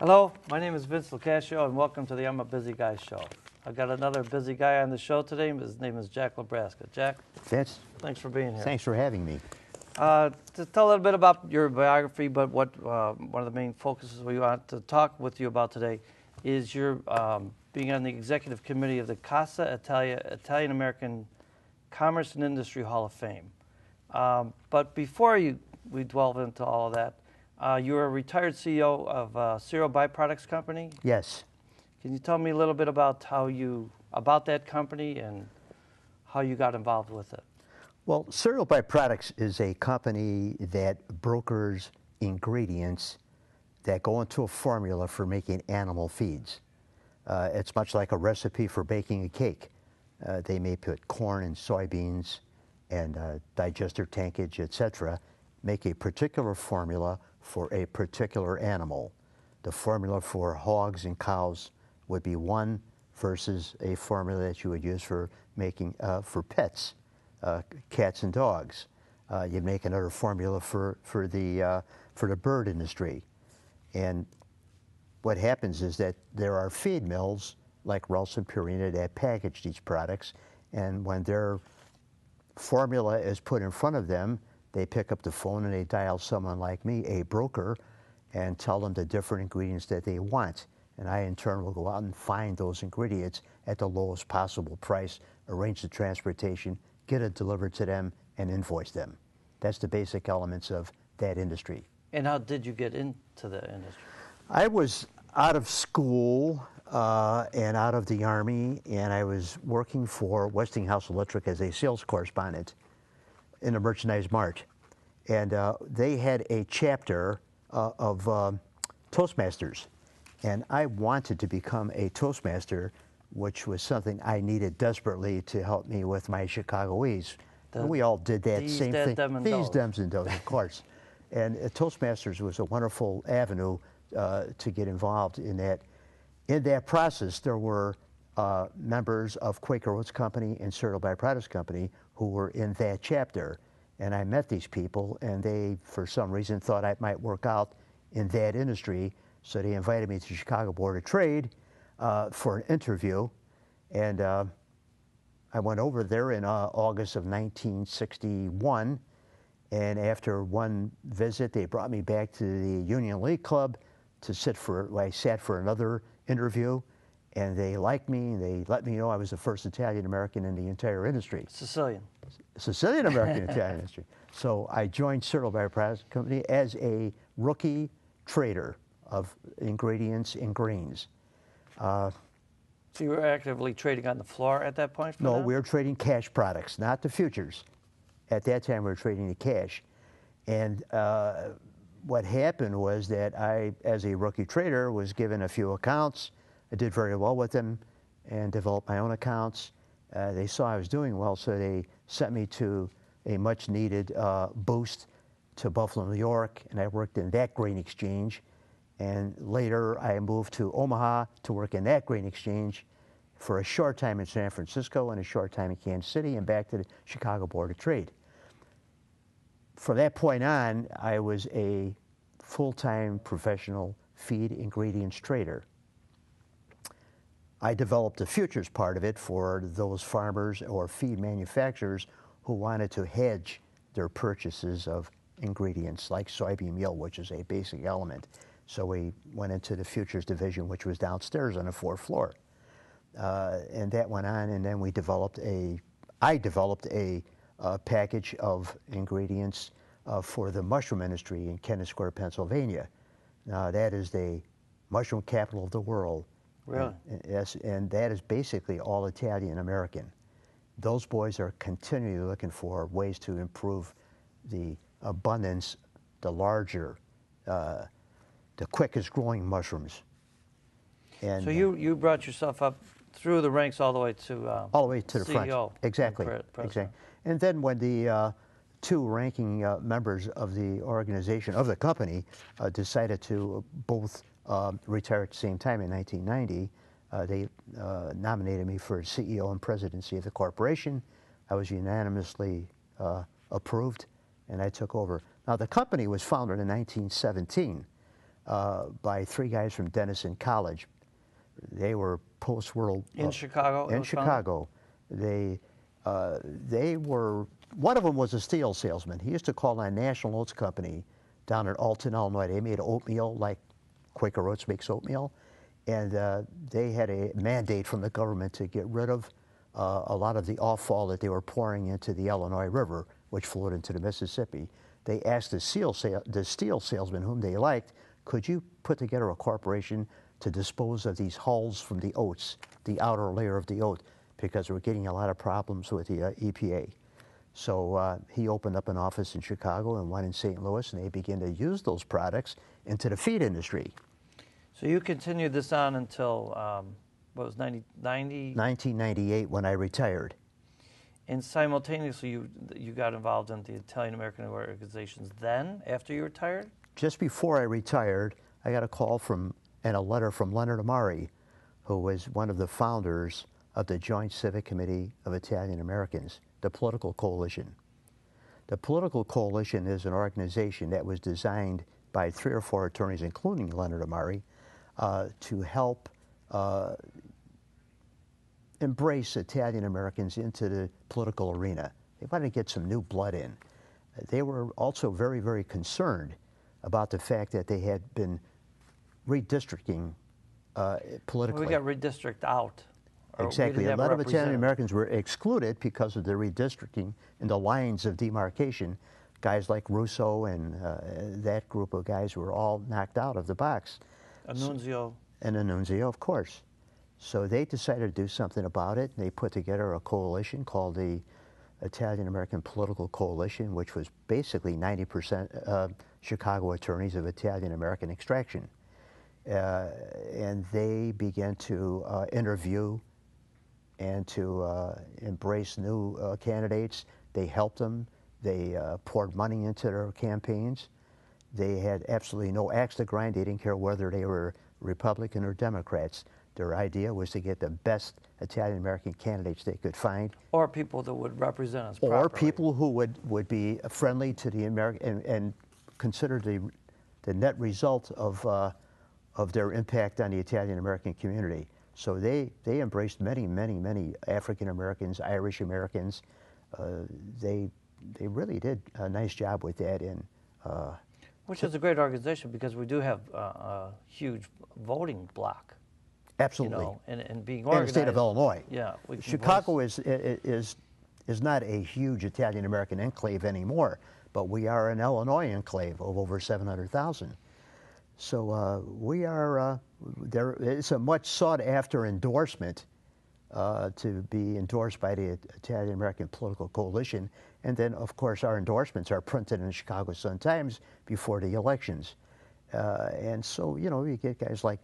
Hello, my name is Vince LoCascio, and welcome to the I'm a Busy Guy show. I've got another busy guy on the show today. His name is Jack Labrasca. Jack, Vince, thanks for being here. thanks for having me. To tell a little bit about your biography, but what one of the main focuses we want to talk with you about today is your being on the executive committee of the Casa Italia Italian-American Commerce and Industry Hall of Fame. But before we delve into all of that, you're a retired CEO of Cereal Byproducts Company. Yes. Can you tell me a little bit about about that company and how you got involved with it? Well, Cereal Byproducts is a company that brokers ingredients that go into a formula for making animal feeds. It's much like a recipe for baking a cake. They may put corn and soybeans and digester tankage, etc., make a particular formula for a particular animal. The formula for hogs and cows would be one versus a formula that you would use for making for pets, cats and dogs. You make another formula for the bird industry. And what happens is that there are feed mills like Ralphs and Purina that package these products, and when their formula is put in front of them, they pick up the phone and they dial someone like me, a broker, and tell them the different ingredients that they want. And I, in turn, will go out and find those ingredients at the lowest possible price, arrange the transportation, get it delivered to them, and invoice them. That's the basic elements of that industry. And how did you get into the industry? I was out of school and out of the Army, and I was working for Westinghouse Electric as a sales correspondent in a merchandise mart. And they had a chapter of Toastmasters. And I wanted to become a Toastmaster, which was something I needed desperately to help me with my Chicagoese. And we all did that same thing. These, dems, and those, of course. And Toastmasters was a wonderful avenue to get involved in that. In that process, there were members of Quaker Oats Company and Cereal Byproducts Company who were in that chapter. And I met these people, and they, for some reason, thought I might work out in that industry. So they invited me to the Chicago Board of Trade for an interview. And I went over there in August of 1961. And after one visit, they brought me back to the Union League Club to I sat for another interview. And they liked me, and they let me know I was the first Italian-American in the entire industry. Sicilian-American Italian industry. So I joined Cereal Byproducts Company as a rookie trader of ingredients and grains. So you were actively trading on the floor at that point? No, we were trading cash products, not the futures. At that time, we were trading the cash. And what happened was that I, as a rookie trader, was given a few accounts. I did very well with them and developed my own accounts. They saw I was doing well, so they sent me to a much-needed boost to Buffalo, New York, and I worked in that grain exchange. And later, I moved to Omaha to work in that grain exchange for a short time in San Francisco and a short time in Kansas City, and back to the Chicago Board of Trade. From that point on, I was a full-time professional feed ingredients trader. I developed the futures part of it for those farmers or feed manufacturers who wanted to hedge their purchases of ingredients like soybean meal, which is a basic element. So we went into the futures division, which was downstairs on the fourth floor. And that went on, and then I developed a package of ingredients for the mushroom industry in Kennett Square, Pennsylvania. Now, that is the mushroom capital of the world. Really? Yes, and that is basically all Italian-American. Those boys are continually looking for ways to improve the abundance, the larger, the quickest growing mushrooms. And so you brought yourself up through the ranks all the way to the CEO front. Exactly. Exactly. And then when the two ranking members of the organization, of the company, decided to both retire at the same time in 1990, they nominated me for CEO and presidency of the corporation. I was unanimously approved, and I took over. Now, the company was founded in 1917 by three guys from Denison College. They were post-world In Chicago? In Chicago, they were. One of them was a steel salesman. He used to call on National Oats Company down in Alton, Illinois. They made oatmeal like Quaker Oats makes oatmeal, and they had a mandate from the government to get rid of a lot of the offal that they were pouring into the Illinois River, which flowed into the Mississippi. They asked the steel salesman, whom they liked, could you put together a corporation to dispose of these hulls from the oats, the outer layer of the oat, because we're getting a lot of problems with the EPA. So he opened up an office in Chicago and one in St. Louis, and they began to use those products into the feed industry. So you continued this on until, what was 90? 1998 when I retired. And simultaneously you got involved in the Italian-American organizations then, after you retired? Just before I retired, I got a call and a letter from Leonard Amari, who was one of the founders of the Joint Civic Committee of Italian Americans, the political coalition. The political coalition is an organization that was designed by 3 or 4 attorneys, including Leonard Amari, to help embrace Italian Americans into the political arena. They wanted to get some new blood in. They were also very, very concerned about the fact that they had been redistricting politically. Well, we got redistrict out. Exactly. A lot of Italian Americans were excluded because of the redistricting and the lines of demarcation. Guys like Russo and that group of guys were all knocked out of the box. Annunzio. And Annunzio, of course. So they decided to do something about it. They put together a coalition called the Italian American Political Coalition, which was basically 90% Chicago attorneys of Italian American extraction. And they began to interview and to embrace new candidates. They helped them. They poured money into their campaigns. They had absolutely no axe to grind. They didn't care whether they were Republican or Democrats. Their idea was to get the best Italian-American candidates they could find. Or people that would represent us properly. Or people who would be friendly to the American and consider the net result of their impact on the Italian-American community. So they embraced many, many, many African-Americans, Irish-Americans. They really did a nice job with that. Which is a great organization because we do have a huge voting bloc. Absolutely. You know, and being organized. In the state of Illinois. Yeah. Chicago is not a huge Italian-American enclave anymore, but we are an Illinois enclave of over 700,000. So we are, it's a much sought-after endorsement to be endorsed by the Italian-American Political Coalition. And then, of course, our endorsements are printed in the Chicago Sun-Times before the elections. And so, you know, you get guys like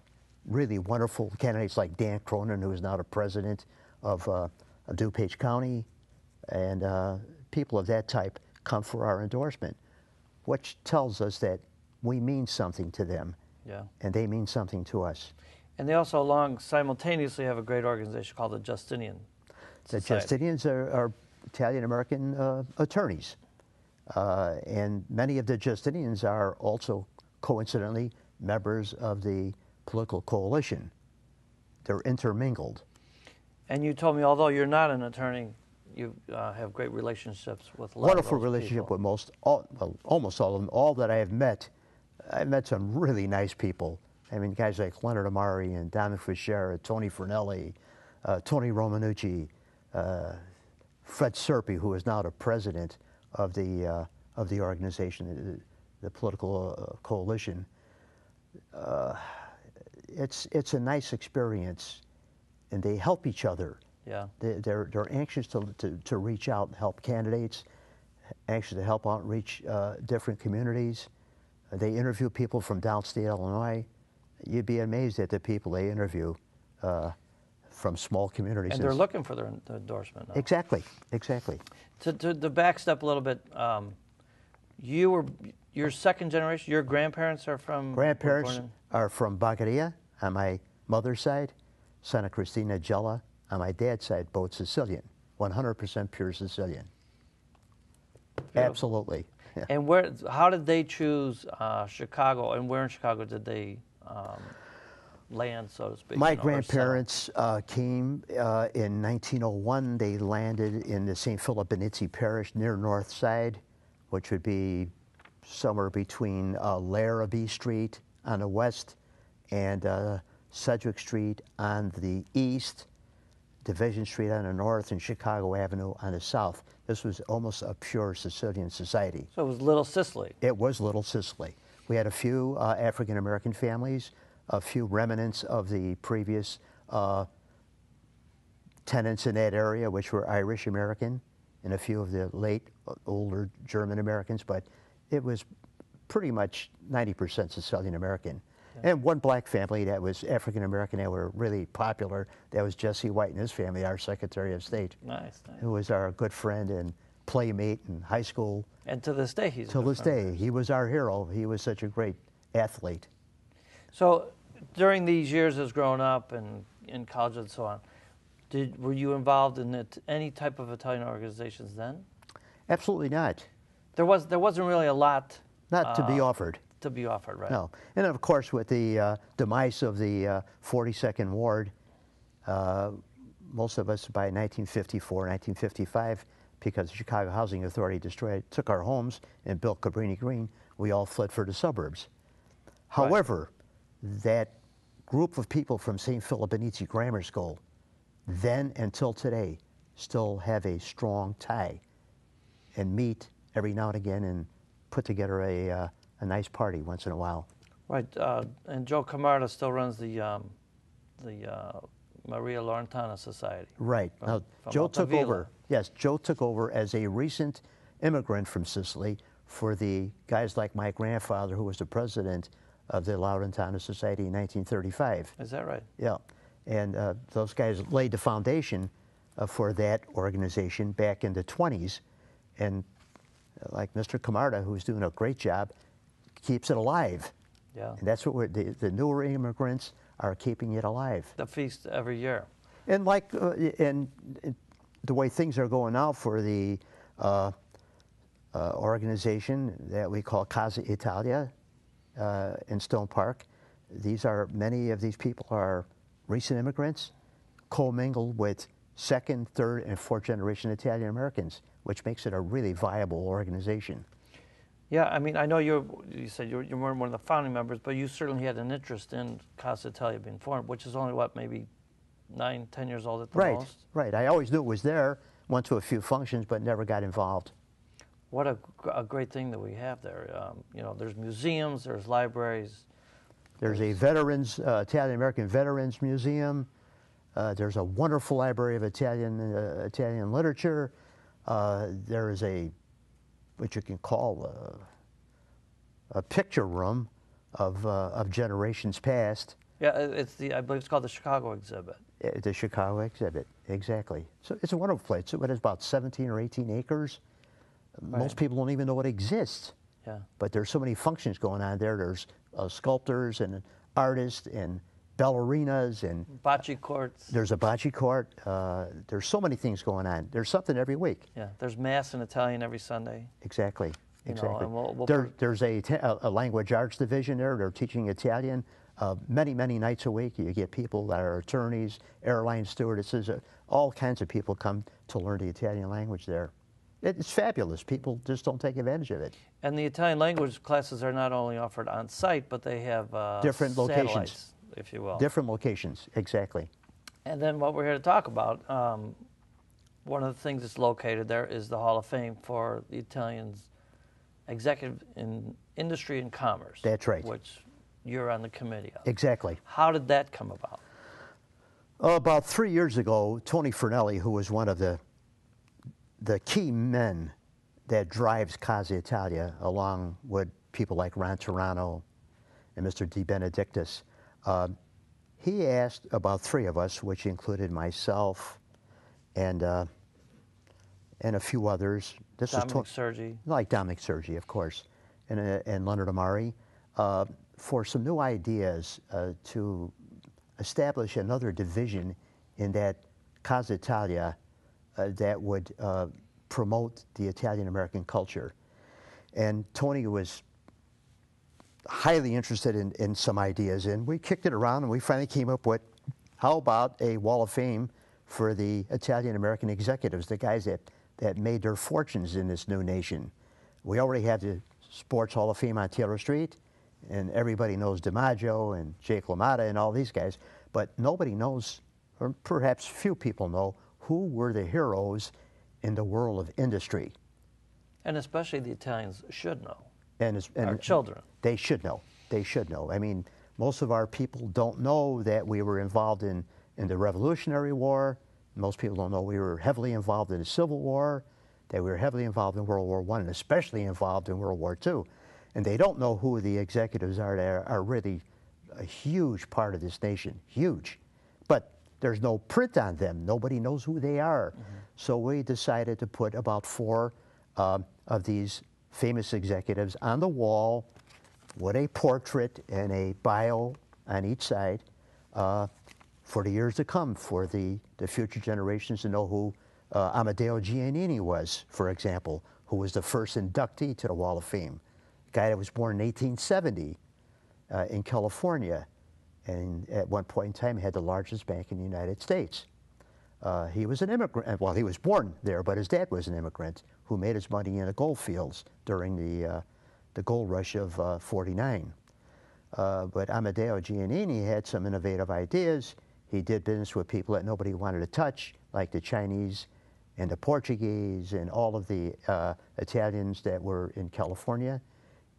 really wonderful candidates like Dan Cronin, who is now the president of DuPage County, and people of that type come for our endorsement, which tells us that we mean something to them, yeah, and they mean something to us. And they also simultaneously have a great organization called the Justinian The Society. Justinians are Italian-American attorneys, and many of the Justinians are also, coincidentally, members of the political coalition. They're intermingled. And you told me, although you're not an attorney, you have great relationships with a lot Wonderful of those relationship people. with almost all of them. All that I have met, I've met some really nice people. I mean, guys like Leonard Amari and Dominic Fischera, Tony Fernelli, Tony Romanucci, Fred Serpi, who is now the president of the organization, the political coalition. It's a nice experience, and they help each other. Yeah. They're anxious to reach out and help candidates, anxious to help outreach different communities. They interview people from downstate Illinois. You'd be amazed at the people they interview from small communities. And they're looking for their endorsement now. Exactly, exactly. To backstep a little bit, you're second generation. Your grandparents are from. Grandparents are from Bagheria on my mother's side, Santa Cristina Gela on my dad's side, both Sicilian, 100% pure Sicilian. Beautiful. Absolutely. And how did they choose Chicago, and where in Chicago did they land, so to speak? My or settle? grandparents came in 1901. They landed in the St. Philip Benizi Parish near North Side, which would be somewhere between Larrabee Street on the west and Sedgwick Street on the east, Division Street on the north, and Chicago Avenue on the south. This was almost a pure Sicilian society. So it was Little Sicily. It was Little Sicily. We had a few African-American families, a few remnants of the previous tenants in that area, which were Irish-American, and a few of the late, older German-Americans, but it was pretty much 90% Sicilian-American. Yeah. And one black family that was African-American that were really popular, that was Jesse White and his family, our Secretary of State. Nice. Who was our good friend and playmate in high school. And to this day, he's to this day, he was our hero. He was such a great athlete. So during these years as growing up and in college and so on, were you involved in any type of Italian organizations then? Absolutely not. There wasn't really a lot. Not to be offered. To be offered, right? No. And of course, with the demise of the 42nd Ward, most of us by 1954, 1955, because the Chicago Housing Authority took our homes and built Cabrini Green, we all fled for the suburbs. However, that group of people from St. Philip Benizi Grammar School, then until today, still have a strong tie and meet every now and again and put together a nice party once in a while. Right, and Joe Camarda still runs the Maria Laurentana Society. Right. Now, Joe took over. Yes, Joe took over as a recent immigrant from Sicily for the guys like my grandfather, who was the president of the Laurentana Society in 1935. Is that right? Yeah. And those guys laid the foundation for that organization back in the 20s. And like Mr. Camarda, who's doing a great job, keeps it alive. Yeah. And that's what the newer immigrants are keeping it alive. The feast every year. And like, and the way things are going now for the organization that we call Casa Italia in Stone Park, many of these people are recent immigrants, commingled with second, third, and fourth generation Italian Americans, which makes it a really viable organization. Yeah, I mean, I know you said you weren't one of the founding members, but you certainly had an interest in Casa Italia being formed, which is only, what, maybe 9, 10 years old at the most? Right. I always knew it was there, went to a few functions, but never got involved. What a great thing that we have there. You know, there's museums, there's libraries. There's a Italian-American Veterans Museum. There's a wonderful library of Italian literature. There is what you can call a picture room of generations past. Yeah, I believe it's called the Chicago exhibit. The Chicago exhibit, exactly. So it's a wonderful place. It has about 17 or 18 acres. Right. Most people don't even know it exists. Yeah. But there's so many functions going on there. There's sculptors and artists and ballerinas and bocce courts. There's a bocce court. There's so many things going on. There's something every week. Yeah, there's mass in Italian every Sunday. Exactly. Exactly. And there's a language arts division there. They're teaching Italian many nights a week. You get people that are attorneys, airline stewardesses, all kinds of people come to learn the Italian language there. It's fabulous. People just don't take advantage of it. And the Italian language classes are not only offered on site, but they have different locations, if you will. Different locations, exactly. And then what we're here to talk about, one of the things that's located there is the Hall of Fame for the Italians executive in industry and commerce. That's right. Which you're on the committee of. Exactly. How did that come about? About 3 years ago, Tony Fernelli, who was one of the key men that drives Casa Italia, along with people like Ron Turano and Mr. De Benedictis, he asked about 3 of us, which included myself and a few others. Dominic Sergi. Like Dominic Sergi, of course, and Leonard Amari, for some new ideas to establish another division in that Casa Italia that would promote the Italian-American culture. And Tony was highly interested in some ideas, and we kicked it around, and we finally came up with, how about a wall of fame for the Italian-American executives, the guys that made their fortunes in this new nation. We already had the Sports Hall of Fame on Taylor Street, and everybody knows DiMaggio and Jake LaMotta and all these guys, but nobody knows, or perhaps few people know, who were the heroes in the world of industry. And especially the Italians should know. And our children. They should know. They should know. I mean, most of our people don't know that we were involved in the Revolutionary War. Most people don't know we were heavily involved in the Civil War, that we were heavily involved in World War I, and especially involved in World War II. And they don't know who the executives are that are really a huge part of this nation, huge. But there's no print on them. Nobody knows who they are. Mm-hmm. So we decided to put about 4 of these famous executives on the wall with a portrait and a bio on each side for the years to come, for the future generations to know who Amedeo Giannini was, for example, who was the first inductee to the Wall of Fame. A guy that was born in 1870 in California, and at one point in time had the largest bank in the United States. He was an immigrant. Well, he was born there, but his dad was an immigrant who made his money in the gold fields during the gold rush of '49. But Amedeo Giannini had some innovative ideas. He did business with people that nobody wanted to touch, like the Chinese and the Portuguese and all of the Italians that were in California.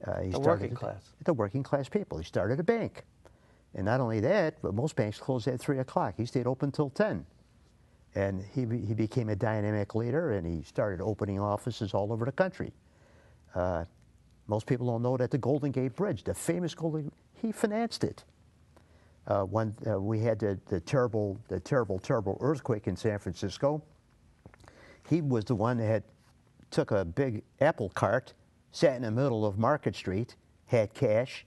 The working class. The working class people. He started a bank. And not only that, but most banks closed at 3 o'clock. He stayed open till 10. And he became a dynamic leader, and he started opening offices all over the country. Most people don't know that the Golden Gate Bridge, the famous Golden, he financed it. When we had the terrible earthquake in San Francisco, he was the one that took a big apple cart, sat in the middle of Market Street, had cash,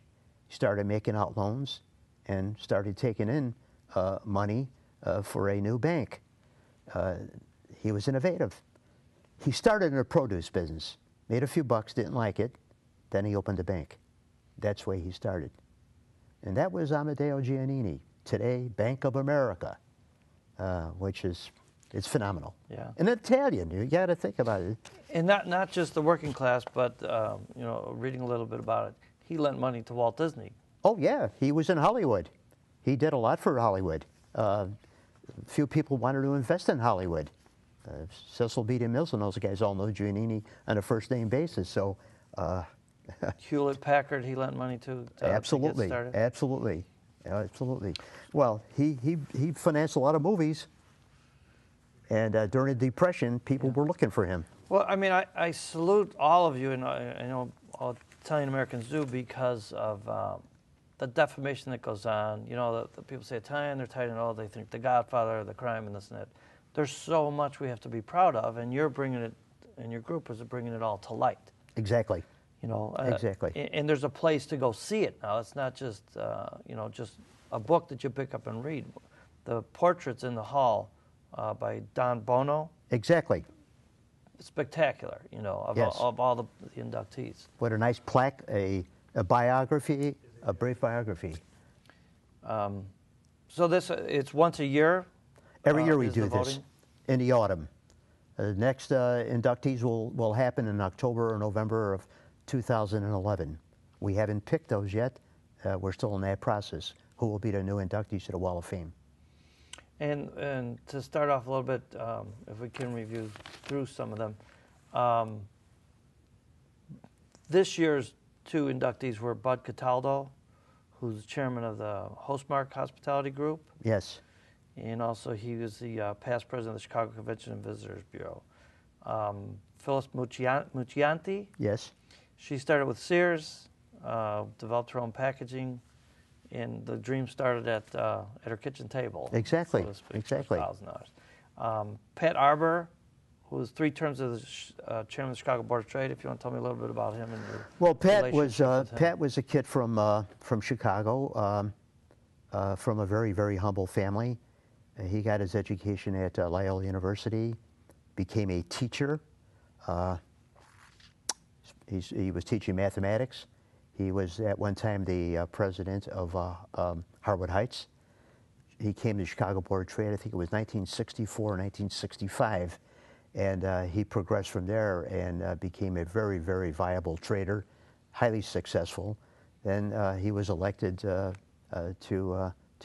started making out loans, and started taking in money for a new bank. He was innovative. He started in the produce business, made a few bucks, didn't like it, then he opened a bank. That's where he started. And that was Amedeo Giannini, today Bank of America, which is, it's phenomenal. Yeah. And Italian, you got to think about it. And not just the working class, but you know, reading a little bit about it, he lent money to Walt Disney. Oh yeah, he was in Hollywood. He did a lot for Hollywood. Few people wanted to invest in Hollywood. Cecil B. DeMille and those guys all know Giannini on a first-name basis. So, Hewlett-Packard, he lent money to absolutely, get started. absolutely, absolutely. Well, he financed a lot of movies, and during the Depression, people were looking for him. Well, I mean, I salute all of you, and I know all Italian Americans do, because of the defamation that goes on. You know, the people say Italian, they're Italian, all they think the Godfather, the crime, and this and that. There's so much we have to be proud of, and you're bringing it, and your group is bringing it all to light. Exactly. You know, exactly. And there's a place to go see it now. It's not just you know, just a book that you pick up and read. The portraits in the hall by Don Bono. Exactly. Spectacular, you know, of, yes. of all the inductees. What a nice plaque, a biography, a brief biography. So this, it's once a year? Every year we do this, in the autumn. The next inductees will happen in October or November of 2011. We haven't picked those yet. We're still in that process. Who will be the new inductees to the Wall of Fame? And to start off a little bit, if we can review through some of them. This year's 2 inductees were Bud Cataldo, who's chairman of the Hostmark Hospitality Group. Yes. And also he was the past president of the Chicago Convention and Visitors Bureau. Phyllis Muccianti. Yes. She started with Sears, developed her own packaging, and the dream started at her kitchen table. Exactly. So to speak, exactly. $1,000. Pat Arbor, who was 3 terms as the chairman of the Chicago Board of Trade. If you want to tell me a little bit about him and your well, Pat relationship was a kid from Chicago, from a very, very humble family. He got his education at Loyola University, became a teacher. He was teaching mathematics. He was at one time the president of Harwood Heights. He came to the Chicago Board of Trade, I think it was 1964 or 1965, and he progressed from there and became a very, very viable trader, highly successful. Then he was elected to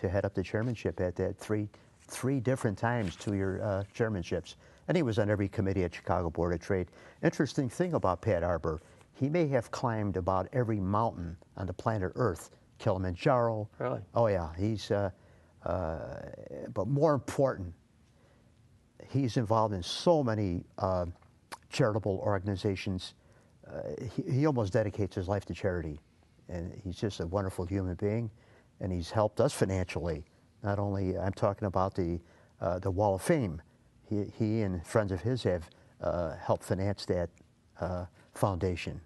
head up the chairmanship at that three different times, 2-year chairmanships. And he was on every committee at Chicago Board of Trade. Interesting thing about Pat Arbor, he may have climbed about every mountain on the planet Earth. Kilimanjaro. Really? Oh yeah, he's, but more important, he's involved in so many charitable organizations. He almost dedicates his life to charity. And he's just a wonderful human being, and he's helped us financially. Not only, I'm talking about the Wall of Fame. He and friends of his have helped finance that foundation.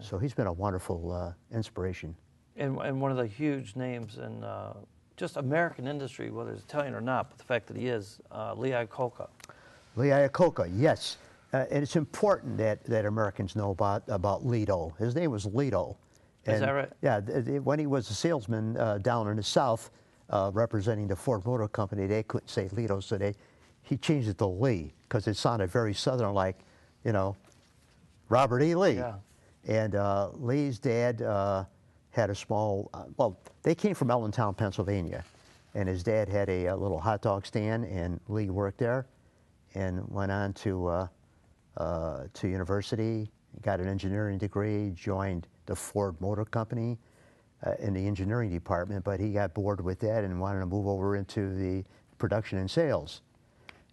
So he's been a wonderful inspiration. And one of the huge names in just American industry, whether it's Italian or not, but the fact that he is, Lee Iacocca. Lee Iacocca, yes. And it's important that Americans know about Lito. His name was Lito. And, is that right? Yeah, when he was a salesman down in the South, representing the Ford Motor Company, they couldn't say Lito, so he changed it to Lee, because it sounded very Southern, like, you know, Robert E. Lee. Yeah. And Lee's dad had a small, well, they came from Allentown, Pennsylvania, and his dad had a little hot dog stand, and Lee worked there, and went on to university, got an engineering degree, joined the Ford Motor Company in the engineering department, but he got bored with that and wanted to move over into the production and sales.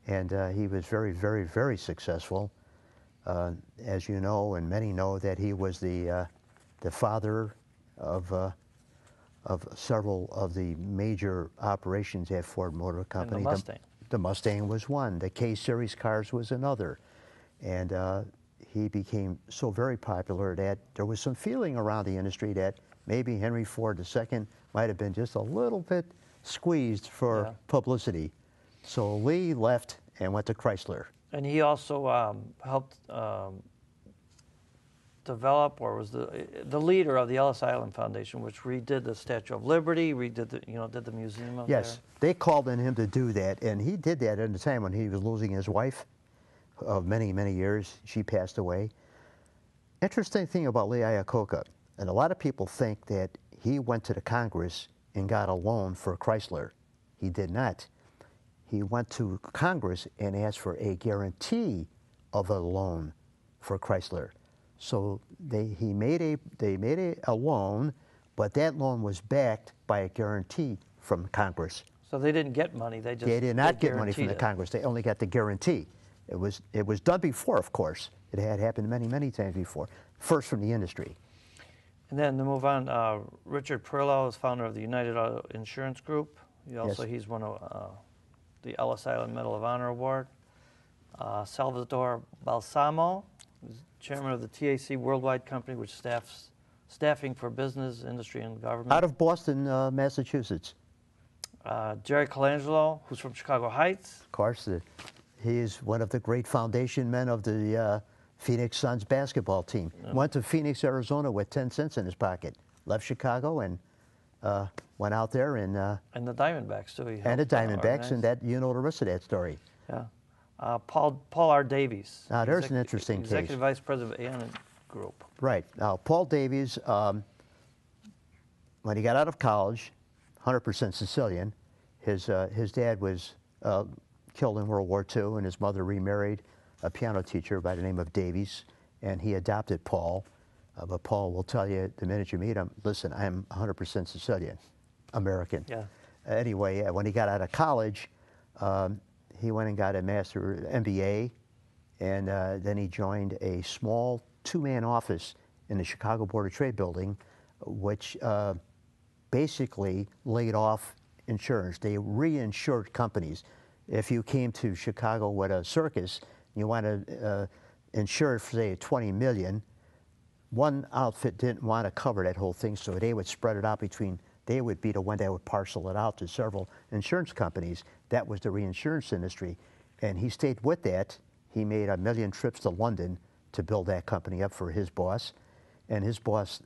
And he was very, very, very successful. As you know, and many know, that he was the father of several of the major operations at Ford Motor Company. And the Mustang. The Mustang was one. The K-Series cars was another. And he became so very popular that there was some feeling around the industry that maybe Henry Ford II might have been just a little bit squeezed for publicity. So Lee left and went to Chrysler. And he also helped develop, or was the leader of the Ellis Island Foundation, which redid the Statue of Liberty, did the museum up there. Yes, they called on him to do that, and he did that at a time when he was losing his wife of many, many years. She passed away. Interesting thing about Lee Iacocca, and a lot of people think that he went to the Congress and got a loan for Chrysler. He did not. He went to Congress and asked for a guarantee of a loan for Chrysler. So they made a loan, but that loan was backed by a guarantee from Congress. So they didn't get money. They did not get money from the Congress. They only got the guarantee. It was done before, of course. It had happened many, many times before. First from the industry. And then to move on, Richard Perillo is founder of the United Auto Insurance Group. He's won the Ellis Island Medal of Honor Award. Salvatore Balsamo is chairman of the TAC Worldwide Company, which staffing for business, industry, and government. Out of Boston, Massachusetts. Jerry Colangelo, who's from Chicago Heights. Of course, he is one of the great foundation men of the Phoenix Suns basketball team. Went to Phoenix, Arizona with 10 cents in his pocket. Left Chicago and went out there and the Diamondbacks too. And the Diamondbacks, and that, you know the rest of that story. Yeah. Paul R. Davies. Now there's an interesting Executive case. Vice President of A&M Group. Right. Now Paul Davies, when he got out of college, 100% Sicilian. His dad was killed in World War II, and his mother remarried a piano teacher by the name of Davies, and he adopted Paul. But Paul will tell you the minute you meet him, listen, I'm 100% Sicilian, American. Yeah. Anyway, when he got out of college, he went and got a MBA, and then he joined a small two-man office in the Chicago Board of Trade building, which basically laid off insurance. They reinsured companies. If you came to Chicago with a circus, you want to insure, say, $20 million, one outfit didn't want to cover that whole thing, so they would spread it out between, they would be the one that would parcel it out to several insurance companies. That was the reinsurance industry. And he stayed with that. He made 1 million trips to London to build that company up for his boss. and his boss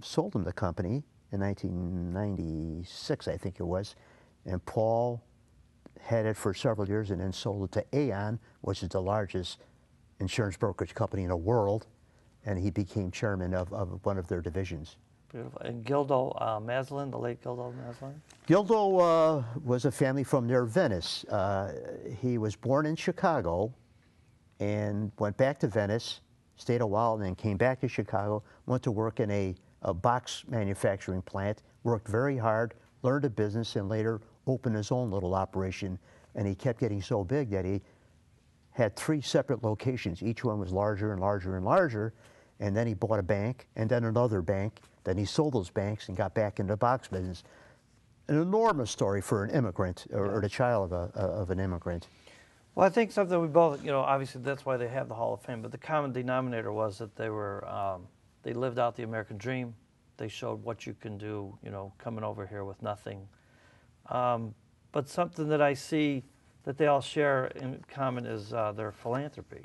sold him the company in 1996, I think it was, and Paul had it for several years and then sold it to Aon, which is the largest insurance brokerage company in the world, and he became chairman of one of their divisions. Beautiful. And Gildo Maslin, the late Gildo Maslin? Gildo was a family from near Venice. He was born in Chicago and went back to Venice, stayed a while, and then came back to Chicago, went to work in a box manufacturing plant, worked very hard, learned a business, and later opened his own little operation. And he kept getting so big that he had 3 separate locations. Each one was larger and larger and larger. And then he bought a bank, and then another bank. Then he sold those banks and got back into the box business. An enormous story for an immigrant, or the child of an immigrant. Well, I think something we both, you know, obviously that's why they have the Hall of Fame, but the common denominator was that they were, they lived out the American dream. They showed what you can do, you know, coming over here with nothing. But something that I see that they all share in common is their philanthropy.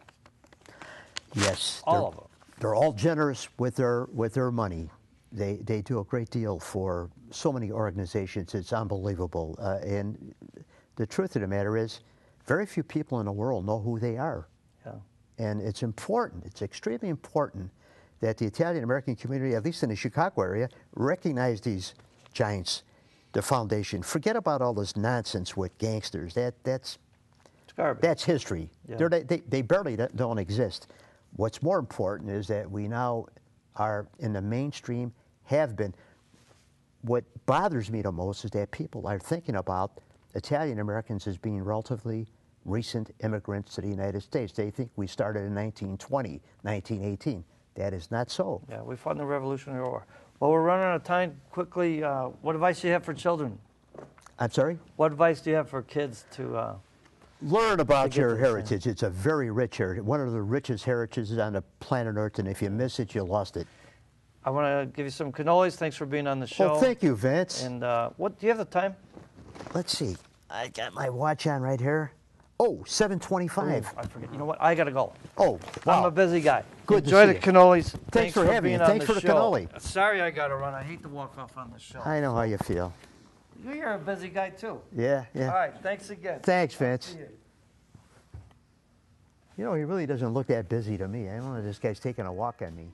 Yes. All of them. They're all generous with their money. They do a great deal for so many organizations. It's unbelievable. And the truth of the matter is, very few people in the world know who they are. Yeah. And it's important, it's extremely important that the Italian-American community, at least in the Chicago area, recognize these giants, the foundation. Forget about all this nonsense with gangsters. That's It's garbage. That's history. Yeah. They barely don't exist. What's more important is that we now are in the mainstream, have been. What bothers me the most is that people are thinking about Italian Americans as being relatively recent immigrants to the United States. They think we started in 1920, 1918. That is not so. Yeah, we fought in the Revolutionary War. Well, we're running out of time. Quickly, what advice do you have for children? I'm sorry? What advice do you have for kids to... Learn about your to the heritage. It's a very rich heritage, one of the richest heritages on the planet Earth, and if you miss it, you lost it. I want to give you some cannolis. Thanks for being on the show. Well, thank you, Vince. And what do you have the time? Let's see. I got my watch on right here. Oh, 7:25. I forget. You know what? I got to go. Oh, wow. I'm a busy guy. Good to Enjoy see the you. cannolis. Thanks for having me. being on Thanks for the show. cannoli. Sorry I got to run. I hate to walk off on the show. I know how you feel. You're a busy guy, too. Yeah, yeah. All right. Thanks again. Thanks, Vince. See you. You know, he really doesn't look that busy to me. I don't know if this guy's taking a walk on me.